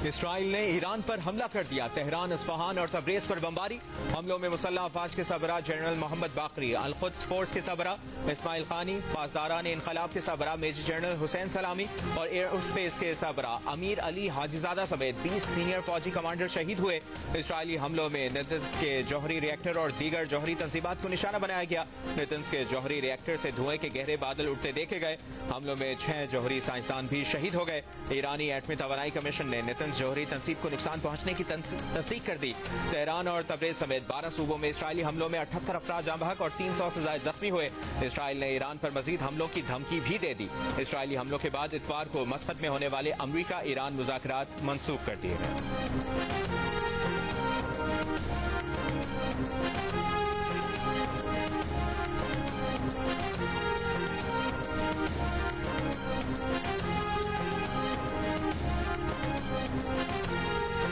اسرائیل نے ایران پر حملہ کر دیا، تہران، اصفہان اور تبریز پر بمباری۔ حملوں میں مسلح افواج کے سربراہ جنرل محمد باقری، القدس فورس کے سربراہ اسماعیل قانی، پاسداران انقلاب کے سربراہ میجر جنرل حسین سلامی اور ایئر اسپیس کے سربراہ امیر علی حاجی زادہ سمیت 20 سینئر فوجی کمانڈر شہید ہوئے۔ اسرائیلی حملوں میں نیتنز کے جوہری ری ایکٹر اور دیگر جوہری تنصیبات کو نشانہ بنایا گیا۔ نیتنز کے جوہری ری ایکٹر سے دھوئیں کے گہرے بادل اٹھتے دیکھے گئے۔ حملوں میں 6 جوہری سائنسدان بھی شہید ہو گئے۔ ایرانی ایٹمی توانائی کمیشن نے نیتنز جوہری تنصیب کو نقصان پہنچنے کی تصدیق کر دی۔ تہران اور تبریز سمیت 12 صوبوں میں اسرائیلی حملوں میں 78 افراد جاں بحق اور 300 سے زائد زخمی ہوئے۔ اسرائیل نے ایران پر مزید حملوں کی دھمکی بھی دے دی۔ اسرائیلی حملوں کے بعد اتوار کو مسقط میں ہونے والے امریکہ ایران مذاکرات منسوخ کر دیے گئے۔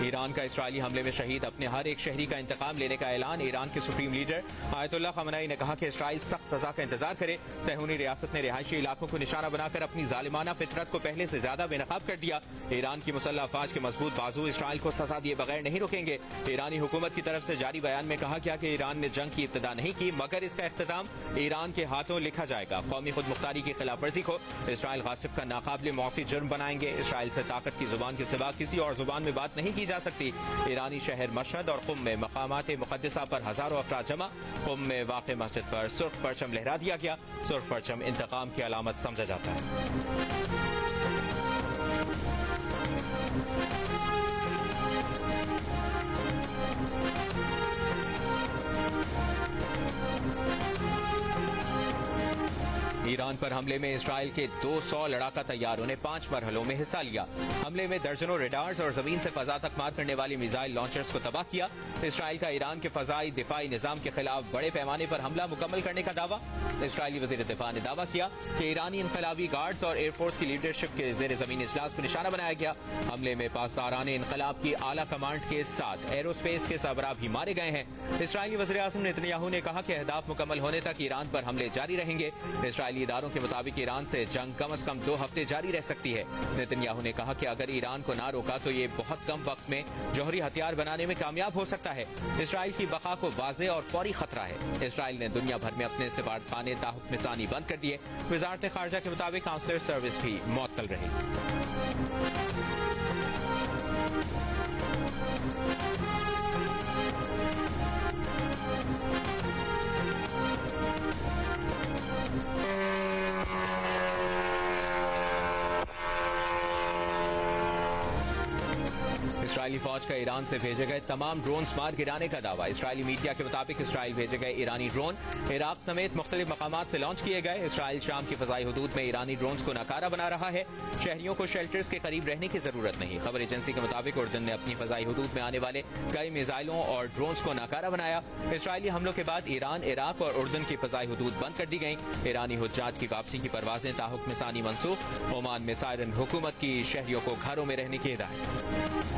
ایران کا اسرائیلی حملے میں شہید اپنے ہر ایک شہری کا انتقام لینے کا اعلان۔ ایران کے سپریم لیڈر آیت اللہ خامنئی نے کہا کہ اسرائیل سخت سزا کا انتظار کرے۔ صہیونی ریاست نے رہائشی علاقوں کو نشانہ بنا کر اپنی ظالمانہ فطرت کو پہلے سے زیادہ بے نقاب کر دیا۔ ایران کی مسلح افواج کے مضبوط بازو اسرائیل کو سزا دیے بغیر نہیں رکیں گے۔ ایرانی حکومت کی طرف سے جاری بیان میں کہا گیا کہ ایران نے جنگ کی ابتدا نہیں کی، مگر اس کا اختتام ایران کے ہاتھوں لکھا جائے گا۔ قومی خود مختاری کی خلاف ورزی کو اسرائیل غاصب کا ناقابل معافی جرم بنائیں گے۔ اسرائیل سے طاقت کی زبان کے سوا کسی اور زبان میں بات نہیں کی جا سکتی۔ ایرانی شہر مشہد اور قم میں مقامات مقدسہ پر ہزاروں افراد جمع۔ قم میں واقع مسجد پر سرخ پرچم لہرا دیا گیا۔ سرخ پرچم انتقام کی علامت سمجھا جاتا ہے۔ ایران پر حملے میں اسرائیل کے 200 لڑاکا طیاروں نے 5 مرحلوں میں حصہ لیا۔ حملے میں درجنوں ریڈارز اور زمین سے فضا تک مار کرنے والی میزائل لانچرز کو تباہ کیا۔ اسرائیل کا ایران کے فضائی دفاعی نظام کے خلاف بڑے پیمانے پر حملہ مکمل کرنے کا دعویٰ۔ اسرائیلی وزیر دفاع نے دعویٰ کیا کہ ایرانی انقلابی گارڈز اور ایئر فورس کی لیڈرشپ کے زیر زمین اجلاس کو نشانہ بنایا گیا۔ حملے میں پاسداران انقلاب کی اعلیٰ کمانڈ کے ساتھ ایرو اسپیس کے سربراہ بھی مارے گئے ہیں۔ اسرائیلی وزیر اعظم نیتن یاہو نے کہا کہ اہداف مکمل ہونے تک ایران پر حملے جاری رہیں گے۔ اسرائیلی اداروں کے مطابق ایران سے جنگ کم از کم 2 ہفتے جاری رہ سکتی ہے۔ نیتن یاہو نے کہا کہ اگر ایران کو نہ روکا تو یہ بہت کم وقت میں جوہری ہتھیار بنانے میں کامیاب ہو سکتا ہے۔ اسرائیل کی بقا کو واضح اور فوری خطرہ ہے۔ اسرائیل نے دنیا بھر میں اپنے سفارتخانے تاحکم ثانی بند کر دیے۔ وزارت خارجہ کے مطابق کانسلر سروس بھی معطل رہے گی۔ اسرائیلی فوج کا ایران سے بھیجے گئے تمام ڈرونز مار گرانے کا دعویٰ۔ اسرائیلی میڈیا کے مطابق اسرائیل بھیجے گئے ایرانی ڈرون عراق سمیت مختلف مقامات سے لانچ کیے گئے۔ اسرائیل شام کی فضائی حدود میں ایرانی ڈرونز کو ناکارہ بنا رہا ہے۔ شہریوں کو شیلٹرز کے قریب رہنے کی ضرورت نہیں۔ خبر ایجنسی کے مطابق اردن نے اپنی فضائی حدود میں آنے والے کئی میزائلوں اور ڈرونز کو ناکارہ بنایا۔ اسرائیلی حملوں کے بعد ایران، عراق اور اردن کی فضائی حدود بند کر دی گئیں۔ ایرانی حجاج کی واپسی کی پروازیں تاحکم ثانی منسوخ۔ عمان میں سائرن حکومت کی شہریوں کو گھروں میں رہنے کی ہدایت۔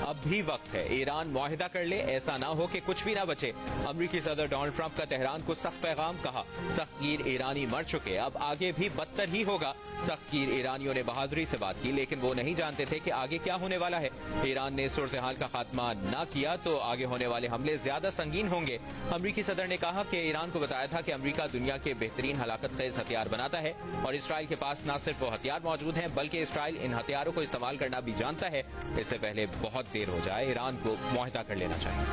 اب بھی وقت ہے ایران معاہدہ کر لے، ایسا نہ ہو کہ کچھ بھی نہ بچے۔ امریکی صدر ڈونلڈ ٹرمپ کا تہران کو سخت پیغام، کہا سخت گیر ایرانی مر چکے، اب آگے بھی بدتر ہی ہوگا۔ سخت گیر ایرانیوں نے بہادری سے بات کی، لیکن وہ نہیں جانتے تھے کہ آگے کیا ہونے والا ہے۔ ایران نے صورتحال کا خاتمہ نہ کیا تو آگے ہونے والے حملے زیادہ سنگین ہوں گے۔ امریکی صدر نے کہا کہ ایران کو بتایا تھا کہ امریکہ دنیا کے بہترین ہلاکت خیز ہتھیار بناتا ہے اور اسرائیل کے پاس نہ صرف وہ ہتھیار موجود ہیں بلکہ اسرائیل ان ہتھیاروں کو استعمال کرنا بھی جانتا ہے۔ اس سے پہلے بہت دیر ہو جائے، ایران کو معاہدہ کر لینا چاہیے۔